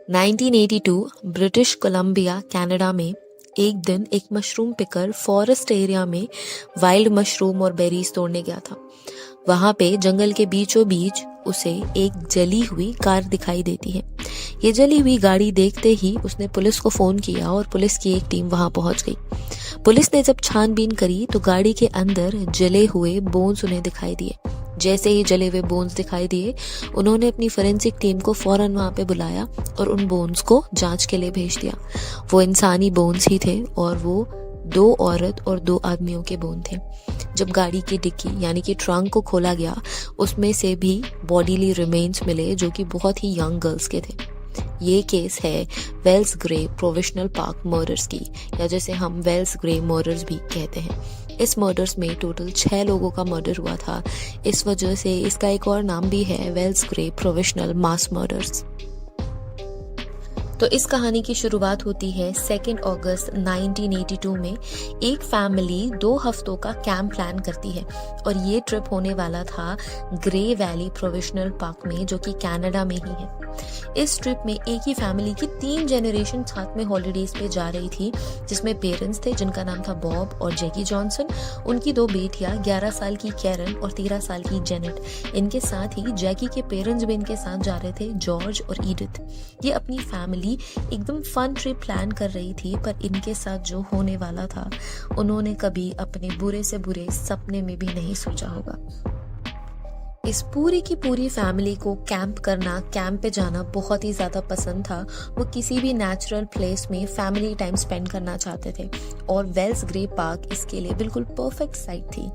1982 British Columbia Canada में एक दिन एक मशरूम पिकर फॉरेस्ट एरिया में वाइल्ड मशरूम और बेरीज तोड़ने गया था। वहां पे जंगल के बीचों बीच उसे एक जली हुई कार दिखाई देती है। ये जली हुई गाड़ी देखते ही उसने पुलिस को फोन किया और पुलिस की एक टीम वहां पहुंच गई। पुलिस ने जब छानबीन करी तो गाड़ी के अंदर जले हुए बोन्स उन्हें दिखाई दिए। जैसे ही जले हुए बोन्स दिखाई दिए, उन्होंने अपनी फोरेंसिक टीम को फौरन वहां पे बुलाया और उन बोन्स को जांच के लिए भेज दिया। वो इंसानी बोन्स ही थे और वो 2 औरत और 2 आदमियों के बोन थे। जब गाड़ी की डिक्की यानी कि ट्रंक को खोला गया, उसमें से भी बॉडीली रिमेन्स मिले जो कि बहुत ही यंग गर्ल्स के थे। ये केस है Wells Gray provisional Park murders की, या जैसे हम वेल्स ग्रे मर्डर्स भी कहते हैं। इस मर्डर्स में टोटल 6 लोगों का मर्डर हुआ था। इस वजह से इसका एक और नाम भी है वेल्स ग्रे प्रोविजनल मास मर्डर्स। तो इस कहानी की शुरुआत होती है 2 अगस्त 1982 में। एक फैमिली 2 हफ्तों का कैंप प्लान करती है और ये ट्रिप होने वाला था ग्रे वैली प्रोविजनल पार्क में, जो कि कनाडा में ही है। इस ट्रिप में एक ही फैमिली की 3 जनरेशन साथ में हॉलीडेज पे जा रही थी, जिसमें पेरेंट्स थे जिनका नाम था बॉब और जैकी जॉनसन, उनकी 2 बेटियां 11 साल की कैरन और 13 साल की जेनेट। इनके साथ ही जैकी के पेरेंट्स भी इनके साथ जा रहे थे, जॉर्ज और ईडिथ। ये अपनी फैमिली एकदम फन ट्रिप प्लान कर रही थी, पर इनके साथ जो होने वाला था उन्होंने कभी अपने बुरे से बुरे सपने में भी नहीं सोचा होगा। इस पूरी की पूरी फैमिली को कैंप पे जाना बहुत ही ज्यादा पसंद था। वो किसी भी नेचुरल प्लेस में फैमिली टाइम स्पेंड करना चाहते थे और वेल्स ग्रे पार्क इसके लिए बिल्कुल परफेक्ट साइट थी।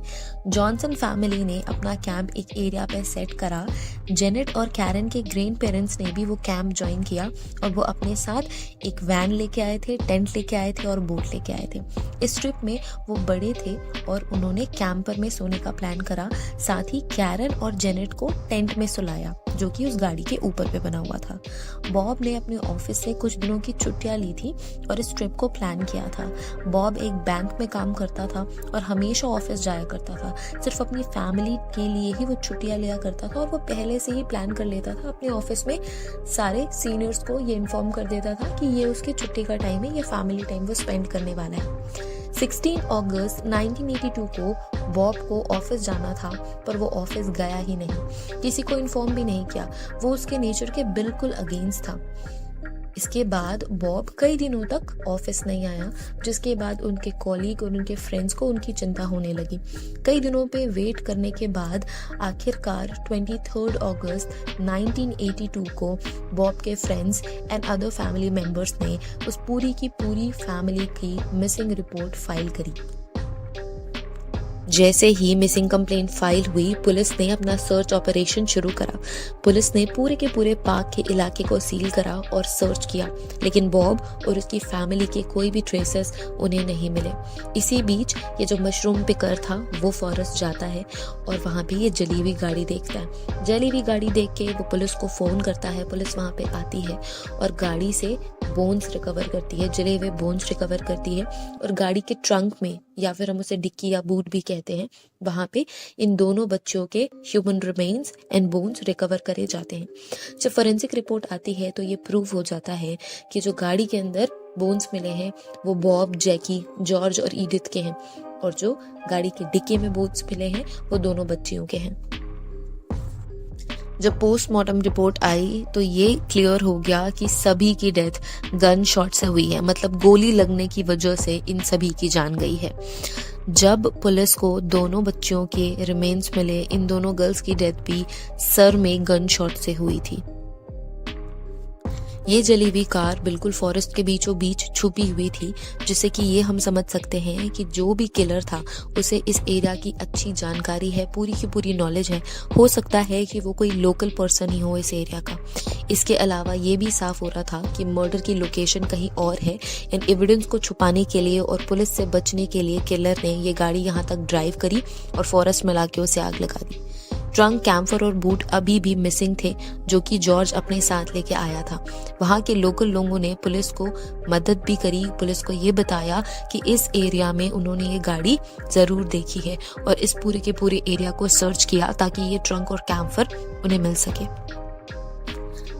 जॉनसन फैमिली ने अपना कैंप एक एरिया पे सेट करा। जेनेट और कैरन के ग्रैंड पेरेंट्स ने भी वो कैंप ज्वाइन किया और वो अपने साथ एक वैन लेके आए थे, टेंट लेके आए थे और बोट लेके आए थे। इस ट्रिप में वो बड़े थे और उन्होंने कैंपर में सोने का प्लान करा। साथ ही कैरन और जेनेट को टेंट में सुलाया जो कि उस गाड़ी के ऊपर पे बना हुआ था। बॉब ने अपने ऑफिस से कुछ दिनों की छुट्टियां ली थी और इस ट्रिप को प्लान किया था। बॉब एक बैंक में काम करता था और हमेशा ऑफिस जाया करता था। सिर्फ अपनी फैमिली के लिए ही वो छुट्टियां लिया करता था और वो पहले से ही प्लान कर लेता था। अपने ऑफिस में सारे सीनियर्स को ये इन्फॉर्म कर देता था कि ये उसकी छुट्टी का टाइम है, ये फैमिली टाइम वो स्पेंड करने वाला है। 16 अगस्त 1982 को बॉब को ऑफिस जाना था, पर वो ऑफिस गया ही नहीं। किसी को इन्फॉर्म भी नहीं किया। वो उसके नेचर के बिल्कुल अगेंस्ट था। इसके बाद बॉब कई दिनों तक ऑफिस नहीं आया, जिसके बाद उनके कॉलीग और उनके फ्रेंड्स को उनकी चिंता होने लगी। कई दिनों पे वेट करने के बाद आखिरकार 23 अगस्त 1982 को बॉब के friends and other family members ने उस पूरी की पूरी फैमिली की मिसिंग रिपोर्ट फाइल करी। जैसे ही मिसिंग कंप्लेंट फाइल हुई, पुलिस ने अपना सर्च ऑपरेशन शुरू करा। पुलिस ने पूरे के पूरे पार्क के इलाके को सील करा और सर्च किया, लेकिन बॉब और उसकी फैमिली के कोई भी ट्रेसेस उन्हें नहीं मिले। इसी बीच ये जो मशरूम पिकर था वो फॉरेस्ट जाता है और वहां पे ये जली हुई गाड़ी देखता है। जली हुई गाड़ी देख के वो पुलिस को फोन करता है। पुलिस वहां पे आती है और गाड़ी से बोन्स रिकवर करती है, जले हुए बोन्स रिकवर करती है और गाड़ी के ट्रंक में, या फिर हम उसे डिक्की या बूट भी कहते हैं, वहां पे इन दोनों बच्चों के human remains and bones recover करे जाते हैं। जब फोरेंसिक रिपोर्ट आती है तो ये प्रूव हो जाता है कि जो गाड़ी के अंदर बोन्स मिले हैं वो बॉब, जैकी, जॉर्ज और ईडिथ के हैं और जो गाड़ी के डिक्की में बोन्स मिले हैं वो दोनों बच्चियों के हैं। जब पोस्टमार्टम रिपोर्ट आई तो ये क्लियर हो गया कि सभी की डेथ गन शॉट से हुई है, मतलब गोली लगने की वजह से इन सभी की जान गई है। जब पुलिस को दोनों बच्चियों के रिमेन्स मिले, इन दोनों गर्ल्स की डेथ भी सर में गन शॉट से हुई थी। ये जली हुई कार बिल्कुल फॉरेस्ट के बीचों बीच छुपी हुई थी, जिससे कि ये हम समझ सकते हैं कि जो भी किलर था उसे इस एरिया की अच्छी जानकारी है, पूरी की पूरी नॉलेज है। हो सकता है कि वो कोई लोकल पर्सन ही हो इस एरिया का। इसके अलावा ये भी साफ हो रहा था कि मर्डर की लोकेशन कहीं और है। इन एविडेंस को छुपाने के लिए और पुलिस से बचने के लिए किलर ने ये गाड़ी यहाँ तक ड्राइव करी और फॉरेस्ट में लाके उसे आग लगा दी। ट्रंक, कैम्फर और बूट अभी भी मिसिंग थे, जो कि जॉर्ज अपने साथ लेके आया था। वहां के लोकल लोगों ने पुलिस को मदद भी करी। पुलिस को ये बताया कि इस एरिया में उन्होंने ये गाड़ी जरूर देखी है और इस पूरे के पूरे एरिया को सर्च किया ताकि ये ट्रंक और कैम्फर उन्हें मिल सके।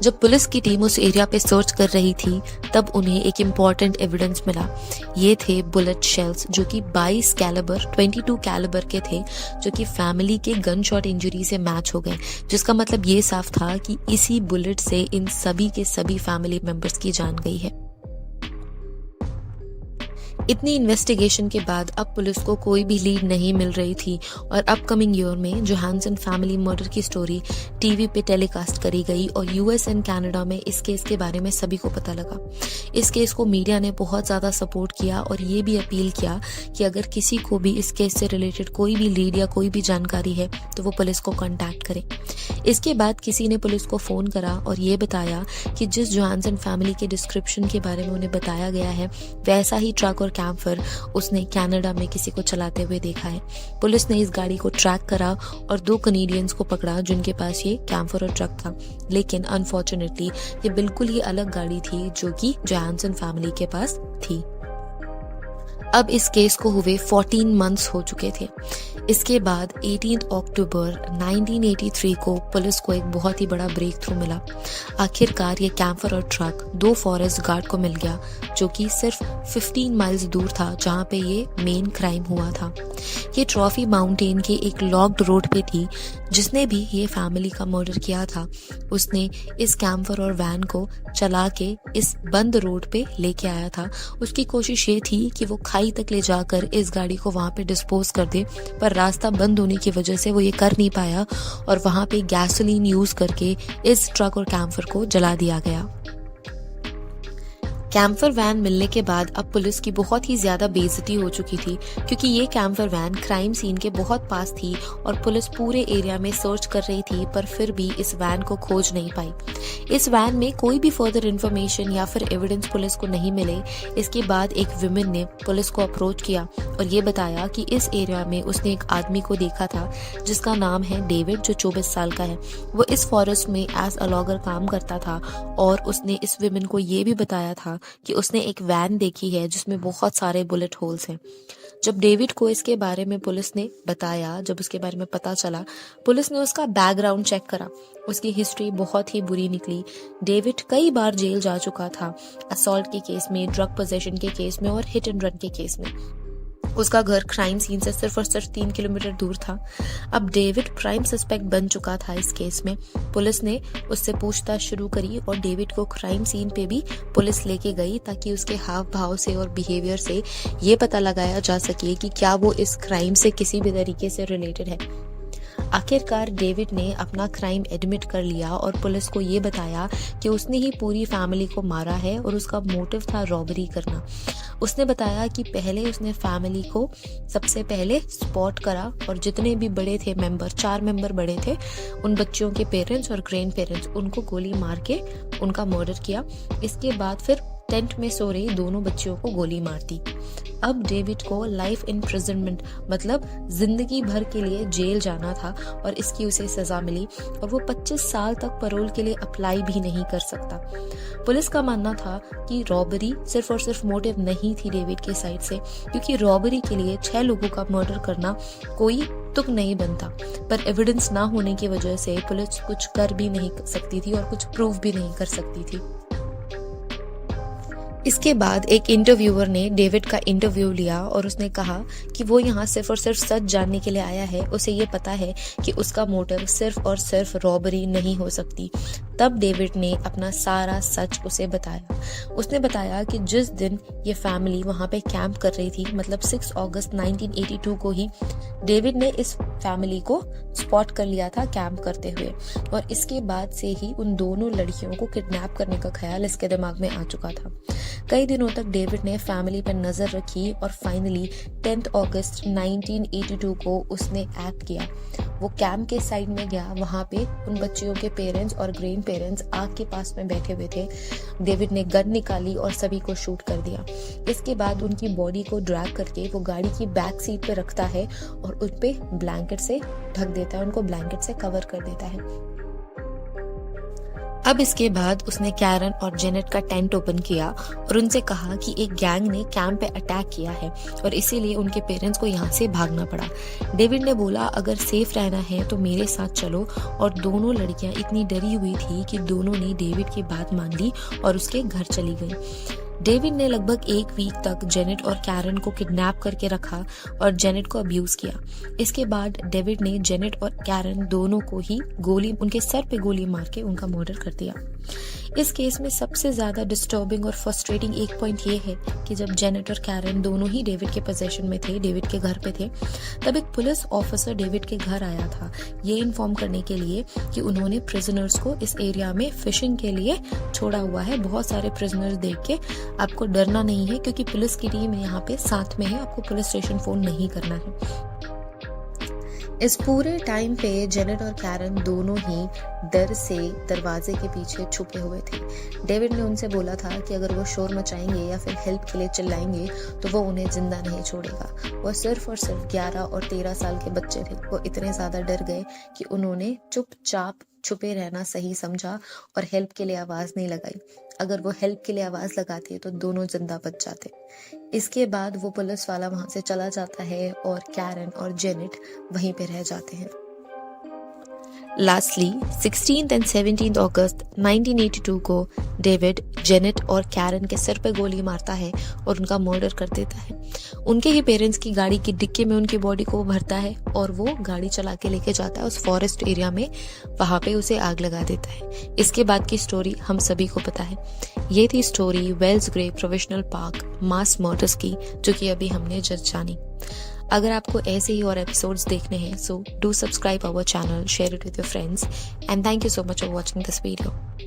जब पुलिस की टीम उस एरिया पे सर्च कर रही थी तब उन्हें एक इम्पॉर्टेंट एविडेंस मिला। ये थे बुलेट शेल्स जो कि 22 कैलिबर के थे, जो कि फैमिली के गन शॉट इंजरी से मैच हो गए, जिसका मतलब ये साफ था कि इसी बुलेट से इन सभी के सभी फैमिली मेंबर्स की जान गई है। इतनी इन्वेस्टिगेशन के बाद अब पुलिस को कोई भी लीड नहीं मिल रही थी और अपकमिंग ईयर में जोहानसन फैमिली मर्डर की स्टोरी टीवी पे टेलीकास्ट करी गई और यूएस एंड कनाडा में इस केस के बारे में सभी को पता लगा। इस केस को मीडिया ने बहुत ज़्यादा सपोर्ट किया और ये भी अपील किया कि अगर किसी को भी इस केस से रिलेटेड कोई भी लीड या कोई भी जानकारी है तो वो पुलिस को कॉन्टैक्ट करे। इसके बाद किसी ने पुलिस को फ़ोन करा और ये बताया कि जिस जोहानसन फैमिली के डिस्क्रिप्शन के बारे में उन्हें बताया गया है वैसा ही ट्रक और कैम्फर उसने कनाडा में किसी को चलाते हुए देखा है। पुलिस ने इस गाड़ी को ट्रैक करा और 2 कनेडियंस को पकड़ा जिनके पास ये कैम्फर और ट्रक था, लेकिन अनफॉर्चुनेटली ये बिल्कुल ही अलग गाड़ी थी जो कि जोहानसन फैमिली के पास थी। अब इस केस को हुए 14 मंथ्स हो चुके थे। इसके बाद 18 अक्टूबर 1983 को पुलिस को एक बहुत ही बड़ा ब्रेक थ्रू मिला। आखिरकार ये कैम्फर और ट्रक 2 फॉरेस्ट गार्ड को मिल गया जो कि सिर्फ 15 माइल्स दूर था जहाँ पे ये मेन क्राइम हुआ था। ये ट्रॉफी माउंटेन के एक लॉक्ड रोड पे थी। जिसने भी ये फैमिली का मर्डर किया था उसने इस कैम्फर और वैन को चला के इस बंद रोड पे लेके आया था। उसकी कोशिश ये थी कि वो खाई तक ले जाकर इस गाड़ी को वहां पे डिस्पोज कर दे, पर रास्ता बंद होने की वजह से वो ये कर नहीं पाया और वहां पे गैसोलीन यूज करके इस ट्रक और कैम्फर को जला दिया गया। कैम्फर वैन मिलने के बाद अब पुलिस की बहुत ही ज्यादा बेइज्जती हो चुकी थी क्योंकि ये कैम्फर वैन क्राइम सीन के बहुत पास थी और पुलिस पूरे एरिया में सर्च कर रही थी पर फिर भी इस वैन को खोज नहीं पाई। इस वैन में कोई भी फर्दर इन्फॉर्मेशन या फिर एविडेंस पुलिस को नहीं मिले। इसके बाद एक विमेन ने पुलिस को अप्रोच किया और ये बताया कि इस एरिया में उसने एक आदमी को देखा था जिसका नाम है डेविड, जो 24 साल का है। वो इस फॉरेस्ट में एज अ लॉगर काम करता था और उसने इस विमेन को ये भी बताया था कि उसने एक वैन देखी है जिसमें बहुत सारे बुलेट होल्स हैं। जब डेविड को इसके बारे में पुलिस ने बताया, जब उसके बारे में पता चला, पुलिस ने उसका बैकग्राउंड चेक करा। उसकी हिस्ट्री बहुत ही बुरी निकली। डेविड कई बार जेल जा चुका था, असॉल्ट के केस में, ड्रग पोजेशन के केस में और हिट एंड रन के केस में। उसका घर क्राइम सीन से सिर्फ और सिर्फ 3 किलोमीटर दूर था। अब डेविड प्राइम सस्पेक्ट बन चुका था इस केस में। पुलिस ने उससे पूछताछ शुरू करी और डेविड को क्राइम सीन पे भी पुलिस लेके गई ताकि उसके हाव भाव से और बिहेवियर से ये पता लगाया जा सके कि क्या वो इस क्राइम से किसी भी तरीके से रिलेटेड है। आखिरकार डेविड ने अपना क्राइम एडमिट कर लिया और पुलिस को ये बताया कि उसने ही पूरी फैमिली को मारा है और उसका मोटिव था रॉबरी करना। उसने बताया कि पहले उसने फैमिली को सबसे पहले स्पॉट करा और जितने भी बड़े थे मेंबर, 4 मेंबर बड़े थे, उन बच्चों के पेरेंट्स और ग्रैंड पेरेंट्स, उनको गोली मार के उनका मर्डर किया। इसके बाद फिर टेंट में सो रही दोनों बच्चियों को गोली मार दी। अब डेविड को लाइफ इम्प्रिजनमेंट मतलब जिंदगी भर के लिए जेल जाना था और इसकी उसे सजा मिली और वो 25 साल तक पैरोल के लिए अप्लाई भी नहीं कर सकता। पुलिस का मानना था कि रॉबरी सिर्फ और सिर्फ मोटिव नहीं थी डेविड के साइड से, क्योंकि रॉबरी के लिए 6 लोगों का मर्डर करना कोई तुक नहीं बनता, पर एविडेंस ना होने की वजह से पुलिस कुछ कर भी नहीं सकती थी और कुछ प्रूव भी नहीं कर सकती थी। इसके बाद एक इंटरव्यूअर ने डेविड का इंटरव्यू लिया और उसने कहा कि वो यहाँ सिर्फ और सिर्फ सच जानने के लिए आया है। उसे ये पता है कि उसका मोटिव सिर्फ और सिर्फ रॉबरी नहीं हो सकती। तब डेविड ने अपना सारा सच उसे बताया। उसने बताया कि जिस दिन ये फैमिली वहाँ पे कैंप कर रही थी, मतलब 6 अगस्त 1982 को ही डेविड ने इस फैमिली को स्पॉट कर लिया था कैंप करते हुए और इसके बाद से ही उन दोनों लड़कियों को किडनैप करने का ख्याल इसके दिमाग में आ चुका था। कई दिनों तक डेविड ने फैमिली पर नजर रखी और फाइनली 10 अगस्त 1982 को उसने एक्ट किया। वो कैंप के साइड में गया, वहां पे उन बच्चियों के पेरेंट्स और ग्रैंड पेरेंट्स आग के पास में बैठे हुए थे। डेविड ने गन निकाली और सभी को शूट कर दिया। इसके बाद उनकी बॉडी को ड्रैग करके वो गाड़ी की बैक सीट पे रखता है और उन पे ब्लैंकेट से ढक देता है, उनको ब्लैंकेट से कवर कर देता है। अब इसके बाद उसने कैरन और जेनेट का टेंट ओपन किया और उनसे कहा कि एक गैंग ने कैंप पे अटैक किया है और इसीलिए उनके पेरेंट्स को यहाँ से भागना पड़ा। डेविड ने बोला अगर सेफ रहना है तो मेरे साथ चलो, और दोनों लड़कियां इतनी डरी हुई थी कि दोनों ने डेविड की बात मान ली और उसके घर चली गई। डेविड ने लगभग 1 वीक तक जेनेट और कैरन को किडनैप करके रखा और जेनेट को अब्यूज किया। इसके बाद डेविड ने जेनेट और कैरन दोनों को ही उनके सर पे गोली मार के उनका मर्डर कर दिया। इस केस में सबसे ज्यादा डिस्टर्बिंग और फ्रस्ट्रेटिंग एक पॉइंट ये है कि जब जेनेट और कैरन दोनों ही डेविड के पोजीशन में थे, डेविड के घर पे थे, तब एक पुलिस ऑफिसर डेविड के घर आया था ये इन्फॉर्म करने के लिए कि उन्होंने प्रिजनर्स को इस एरिया में फिशिंग के लिए छोड़ा हुआ है। बहुत सारे प्रिजनर्स देख के आपको डरना नहीं है, क्योंकि पुलिस की टीम यहाँ पे साथ में है, आपको पुलिस स्टेशन फोन नहीं करना है। इस पूरे टाइम पे जेनेट और कैरन दोनों ही डर से दरवाजे के पीछे छुपे हुए थे। डेविड ने उनसे बोला था कि अगर वो शोर मचाएंगे या फिर हेल्प के लिए चिल्लाएंगे तो वो उन्हें जिंदा नहीं छोड़ेगा। वो सिर्फ और सिर्फ 11 और 13 साल के बच्चे थे। वो इतने ज्यादा डर गए कि उन्होंने चुपचाप छुपे रहना सही समझा और हेल्प के लिए आवाज नहीं लगाई। अगर वो हेल्प के लिए आवाज लगाते तो दोनों जिंदा बच जाते। इसके बाद वो पुलिस वाला वहां से चला जाता है और कैरन और जेनेट वहीं पे रह जाते हैं। लास्टली 16th and 17th अगस्त 1982 को डेविड जेनेट और कैरन के सिर पे गोली मारता है और उनका मर्डर कर देता है। उनके ही पेरेंट्स की गाड़ी की डिक्की में उनकी बॉडी को भरता है और वो गाड़ी चला के लेके जाता है उस फॉरेस्ट एरिया में, वहां पे उसे आग लगा देता है। इसके बाद की स्टोरी हम सभी को पता है। ये थी story Wells Gray provisional park mass murders की, जो कि अभी हमने जस्ट जानी। अगर आपको ऐसे ही और एपिसोड्स देखने हैं, so do subscribe our channel, share it with your friends, and thank you so much for watching this video.